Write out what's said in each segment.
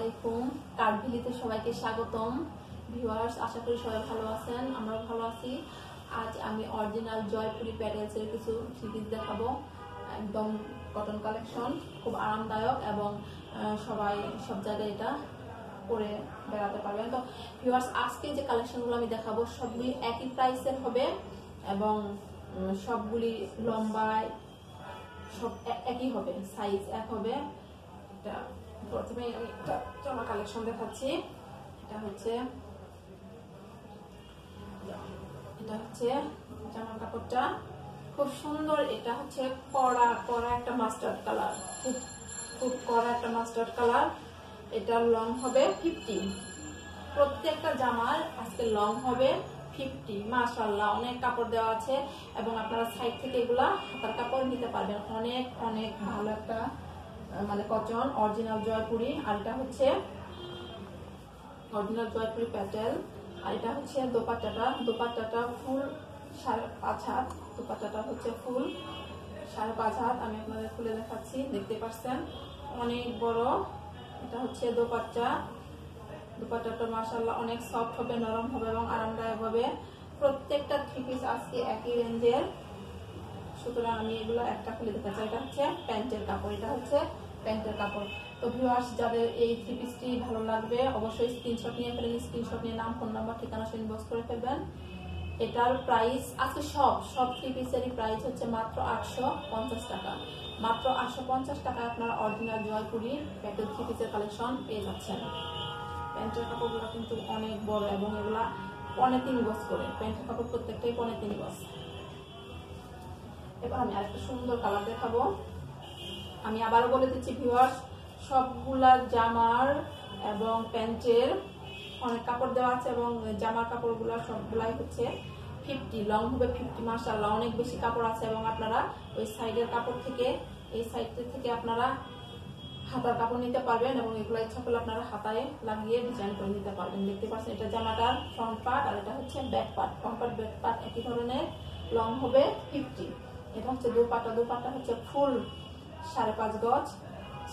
আলাইকুম। কাঠবিলিতে সবাইকে স্বাগতম। ভিউয়ার্স, আশা করি সবাই ভালো আছেন, আমরাও ভালো আছি। আজ আমি অরিজিনাল জয়পুরি প্যাটেলসের কিছু থ্রি-পিস দেখাবো। একদম কটন কালেকশন, খুব আরামদায়ক এবং সবাই সব জায়গায় এটা পরে বেড়াতে পারবেন। তো ভিউয়ার্স, আজকে যে কালেকশনগুলো আমি দেখাবো সবগুলি একই প্রাইসের হবে এবং সবগুলি লম্বায় সব একই হবে, সাইজ এক হবে। এটা প্রথমে আমি একটা জামা কালেকশন দেখাচ্ছি। এটা হচ্ছে জামার কাপড়টা খুব সুন্দর। এটা হচ্ছে কড়া একটা মাস্টার্ড কালার, খুব কড়া একটা মাস্টার্ড কালার। এটার লং হবে 50। প্রত্যেকটা জামার আজকে লং হবে 50। মাশাআল্লাহ, অনেক কাপড় দেওয়া আছে এবং আপনারা সাইড থেকে এগুলা হাতার কাপড় নিতে পারবেন। অনেক অনেক ভালো একটা মানে কটন অরিজিনাল জয়পুরি। আর এটা হচ্ছে অরিজিনাল জয়পুরি প্যাটেল। আর এটা হচ্ছে দোপাট্টাটা ফুল 5.5 হাত। দোপাট্টাটা হচ্ছে ফুল 5.5 হাত। আমি আপনাদের খুলে দেখাচ্ছি, দেখতে পাচ্ছেন অনেক বড়। এটা হচ্ছে দোপাট্টাটা মাশাআল্লাহ অনেক সফট হবে, নরম হবে এবং আরামদায়ক হবে। প্রত্যেকটা থ্রি পিস আজকে একই রেঞ্জের, সুতরাং আমি এগুলো একটা খুলে দেখাচ্ছি। এটা হচ্ছে প্যান্টের কাপড়, এটা হচ্ছে প্যান্টের কাপড়। তো ভিউয়ার্স, যাদের এই থ্রি পিসটি ভালো লাগবে অবশ্যই স্ক্রিনশট নিয়ে ফেলেন। স্ক্রিনশট নিয়ে নাম, ফোন নাম্বার, ঠিকানা ইনবক্স করে ফেলবেন। এটার প্রাইস আজকে সব থ্রি পিসেরই প্রাইস হচ্ছে মাত্র 850 টাকা। মাত্র 850 টাকা আপনারা অরিজিনাল জয়পুরি প্যাটেল থ্রি পিসের কালেকশন পেয়ে যাচ্ছেন। প্যান্টের কাপড়গুলো কিন্তু অনেক বড় এবং এগুলা 3.5 গজ করে। প্যান্টের কাপড় প্রত্যেকটাই 3.5 গজ। এবার আমি আরেকটা সুন্দর কালার দেখাবো। আমি আবারও বলে দিচ্ছি ভিউয়ার্স, সবগুলা জামার এবং প্যান্টের অনেক কাপড় দেওয়া আছে এবং জামার কাপড়গুলো সবগুলাই হচ্ছে 50, লং হবে 50। মাশাআল্লাহ, অনেক বেশি কাপড় আছে এবং আপনারা ওই সাইডের কাপড় থেকে এই সাইড থেকে আপনারা হাতার কাপড় নিতে পারবেন এবং এগুলো ইচ্ছা করলে আপনারা হাতায় লাগিয়ে ডিজাইন করে নিতে পারবেন। দেখতে পাচ্ছেন এটা জামাটার ফ্রন্ট পার্ট আর এটা হচ্ছে back part. Front part back part একই ধরনের, লং হবে 50। এটা হচ্ছে দোপাট্টা হচ্ছে ফুল 5.5 গজ,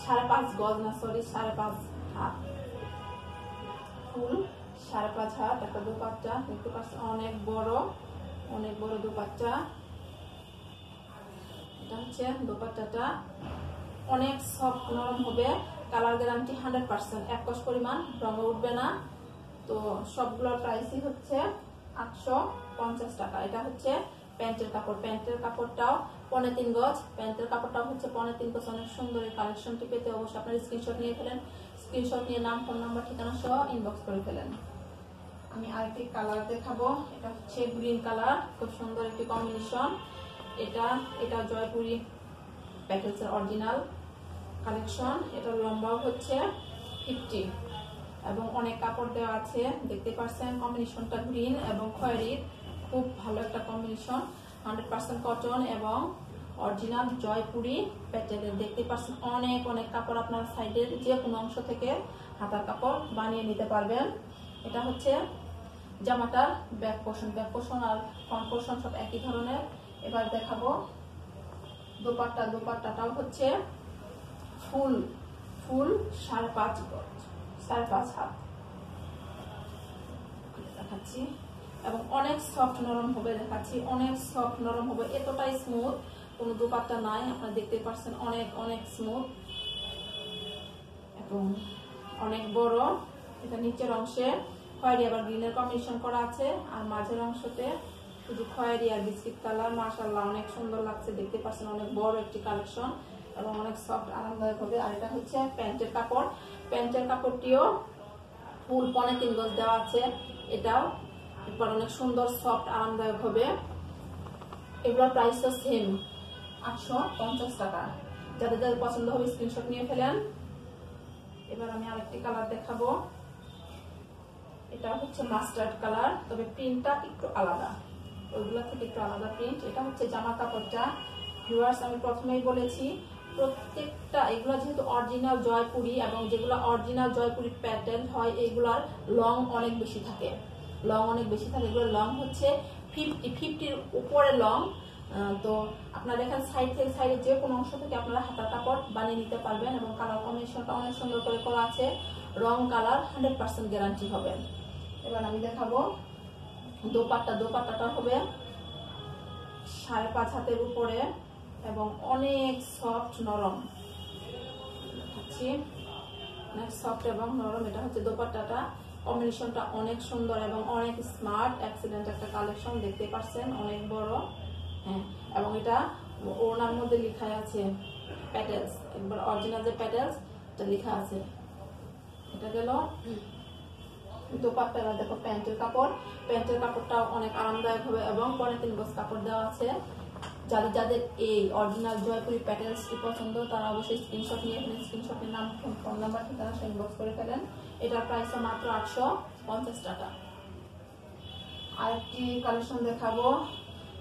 5.5 গজ না সরি 5.5 হাত, ফুল 5.5 হাত একটা দোপাট্টা। দেখতে পাচ্ছেন অনেক বড় দোপাট্টা। এটা হচ্ছে দোপাট্টাটা অনেক সফট নরম হবে, কালার গ্যারান্টি 100%, 1 কস পরিমাণ রঙ উঠবে না। তো সবগুলোর প্রাইসই হচ্ছে 850 টাকা। এটা হচ্ছে প্যান্টের কাপড়। প্যান্টের কাপড়টাও 3.5 গজ, প্যান্টের কাপড়টাও হচ্ছে 3.5 গজ। অনেক সুন্দর এই কালেকশনটি পেতে অবশ্যই আপনার স্ক্রিনশট নিয়ে ফেলেন। স্ক্রিনশট নিয়ে নাম, ফোন নাম্বার, ঠিকানা সহ ইনবক্স করে ফেলেন। আমি আরেকটি কালার দেখাবো। এটা হচ্ছে গ্রিন কালার, খুব সুন্দর একটি কম্বিনেশন। এটা জয়পুরি প্যাটেলসের অরিজিনাল কালেকশন। এটার লম্বাও হচ্ছে 50 এবং অনেক কাপড় দেওয়া আছে। দেখতে পাচ্ছেন কম্বিনেশনটা গ্রিন এবং খয়েরির, খুব ভালো একটা কম্বিনেশন। 100% কটন এবং অরিজিনাল জয়পুরি প্যাটেলের। দেখতে পাচ্ছেন অনেক কাপড়, আপনার সাইডের যে কোনো অংশ থেকে হাতার কাপড় বানিয়ে নিতে পারবেন। এটা হচ্ছে জামাটার ব্যাক পোর্শন আর ফ্রন্ট পোর্শন সব একই ধরনের। এবার দেখাবো দোপাট্টাটাও হচ্ছে ফুল 5.5 গজ, 5.5 হাত দেখাচ্ছি এবং অনেক সফট নরম হবে। দেখাচ্ছি অনেক সফট নরম হবে, এতটাই স্মুথ, কোনো দোপাট্টা নাই। আপনারা দেখতে পাচ্ছেন অনেক স্মুথ এবং অনেক বড়। এটা নিচের অংশে খয়েরি আবার গ্রিনের কম্বিনেশন করা আছে আর মাঝের অংশতে শুধু খয়েরি আর বিস্কিট কালার। মাশাআল্লাহ, অনেক সুন্দর লাগছে। দেখতে পাচ্ছেন অনেক বড় একটি কালেকশন এবং অনেক সফট আরামদায়ক হবে। আর এটা হচ্ছে প্যান্টের কাপড়। প্যান্টের কাপড়টিও ফুল 3.5 গজ দেওয়া আছে। এটাও এরপর অনেক সুন্দর সফট আরামদায়ক হবে। এগুলোর প্রাইসটা সেম 850 টাকা। যাদের পছন্দ হবে স্ক্রিনশট নিয়ে ফেলেন। এবার আমি আরেকটি কালার দেখাবো। এটা হচ্ছে মাস্টার্ড কালার, তবে প্রিন্টটা একটু আলাদা, ওইগুলো থেকে একটু আলাদা প্রিন্ট। এটা হচ্ছে জামা কাপড়টা। ভিউয়ার্স, আমি প্রথমেই বলেছি প্রত্যেকটা এগুলো যেহেতু অরিজিনাল জয়পুরি এবং যেগুলো অরিজিনাল জয়পুরি প্যাটার্ন হয় এগুলার লং অনেক বেশি থাকে। এগুলোর লং হচ্ছে 50-50-র উপরে লং। তো আপনারা দেখেন সাইডে যে কোনো অংশ থেকে আপনারা হাতার কাপড় বানিয়ে নিতে পারবেন এবং কালার কম্বিনেশনটা অনেক সুন্দর করে করা আছে। রং কালার 100% গ্যারান্টি হবে। এবার আমি দেখাবো দোপাট্টাটা হবে 5.5 হাতের উপরে এবং অনেক সফট নরম, অনেক সফট এবং নরম। এটা হচ্ছে দোপাট্টাটা, কম্বিনেশনটা অনেক সুন্দর এবং অনেক স্মার্ট, এক্সিলেন্ট একটা কালেকশন, দেখতে পাচ্ছেন অনেক বড়। হ্যাঁ, এবং এটা ওনার মধ্যে লেখা আছে প্যাটেলস, একবার অরিজিনাল যে প্যাটেলস এটা লেখা আছে। এটা গেল দোপাট্টা। দেখো প্যান্টের কাপড়টাও অনেক আরামদায়ক হবে এবং 3.5 গজ কাপড় দেওয়া আছে। যাদের এই অরিজিনাল জয়পুরি প্যাটেলসটি পছন্দ তারা অবশ্যই স্ক্রিনশট নিয়ে ফেলেন, স্ক্রিনশটের নাম, ফোন নাম্বার, ঠিকানা ইনবক্স করে ফেলেন। এটার প্রাইস মাত্র 850 টাকা। আরেকটি কালেকশন দেখাবো,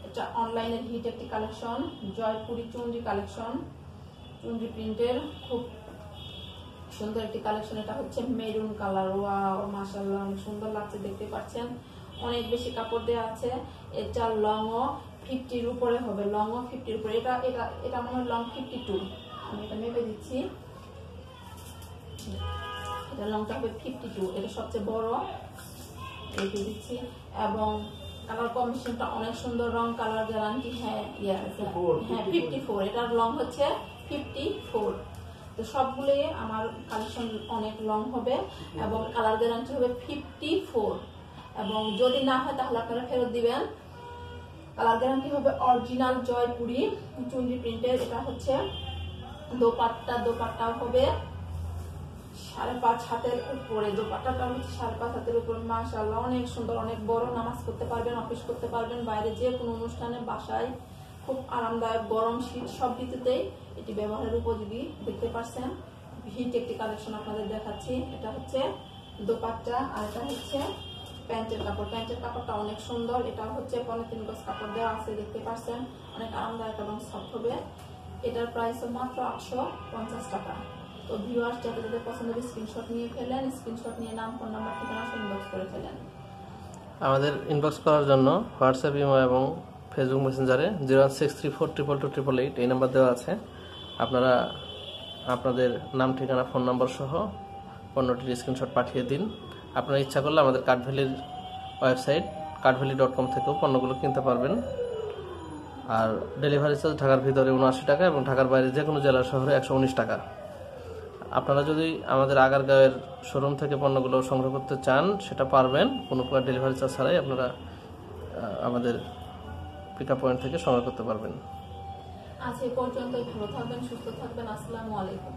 এটা অনলাইনের হিট একটি কালেকশন, জয়পুরি চুনরি কালেকশন, চুনরি প্রিন্টের খুব সুন্দর একটি কালেকশন। এটা হচ্ছে মেরুন কালার। ওয়াও, মাশাআল্লাহ, অনেক সুন্দর লাগছে, দেখতে পাচ্ছেন অনেক বেশি কাপড় দেওয়া আছে। এটা লংও 50 এর উপরে হবে, লংও 50 এর উপরে। এটা মনে হয় লং 52, আমি এটা মেপে দিচ্ছি। এটা লংটা হবে 52, এটা সবচেয়ে বড়, মেপে দিচ্ছি। এবং কালার কম্বিনেশনটা অনেক সুন্দর, রং কালার গ্যারান্টি। হ্যাঁ, 54, এটার লং হচ্ছে 54। তো সবগুলোই আমার কালেকশন অনেক লং হবে এবং কালার গ্যারান্টি হবে 54, এবং যদি না হয় তাহলে আপনারা ফেরত দিবেন। কালার গ্যারান্টি হবে অরিজিনাল জয়পুরি চুনরি প্রিন্টের। এটা হচ্ছে দোপাট্টাও হবে 5.5 হাতের উপরে, দোপাট্টাটা হচ্ছে 5.5 হাতের উপরে। মাশাআল্লাহ, অনেক সুন্দর, অনেক বড়, নামাজ করতে পারবেন, অফিস করতে পারবেন, বাইরে যে কোনো অনুষ্ঠানে, বাসায় খুব আরামদায়ক, গরম শীত সব ঋতুতেই এটি ব্যবহারের উপযোগী। দেখতে পাচ্ছেন হিট একটি কালেকশন আপনাদের দেখাচ্ছি। এটা হচ্ছে দোপাট্টা আর এটা হচ্ছে প্যান্টের কাপড়টা অনেক সুন্দর। এটা হচ্ছে 3.5 গজ কাপড় দেওয়া আছে, দেখতে পাচ্ছেন অনেক আরামদায়ক এবং সফট হবে। এটার প্রাইস মাত্র 850 টাকা। তো ভিউয়ার্স, যাদের পছন্দ হবে স্ক্রিনশট নিয়ে ফেলেন, স্ক্রিনশট নিয়ে নাম, ফোন নাম্বার, ঠিকানা ইনবক্স করে ফেলেন। আমাদের ইনবক্স করার জন্য হোয়াটসঅ্যাপ, ইমো এবং ফেসবুক মেসেঞ্জারে 016342288 এই নাম্বার দেওয়া আছে। আপনারা আপনাদের নাম, ঠিকানা, ফোন নাম্বার সহ পণ্যটির স্ক্রিনশট পাঠিয়ে দিন। আপনারা ইচ্ছা করলে আমাদের কাঠভ্যালির ওয়েবসাইট kathvalley.com থেকেও পণ্যগুলো কিনতে পারবেন। আর ডেলিভারি চার্জ ঢাকার ভিতরে 79 টাকা এবং ঢাকার বাইরে যে কোনো জেলা শহরে 119 টাকা। আপনারা যদি আমাদের আগারগাঁওয়ের শোরুম থেকে পণ্যগুলো সংগ্রহ করতে চান সেটা পারবেন, কোনো প্রকার ডেলিভারি চার্জ ছাড়াই আপনারা আমাদের পিকআপ পয়েন্ট থেকে সংগ্রহ করতে পারবেন। আজ এই পর্যন্তই, ভালো থাকবেন, সুস্থ থাকবেন। আসসালামু আলাইকুম।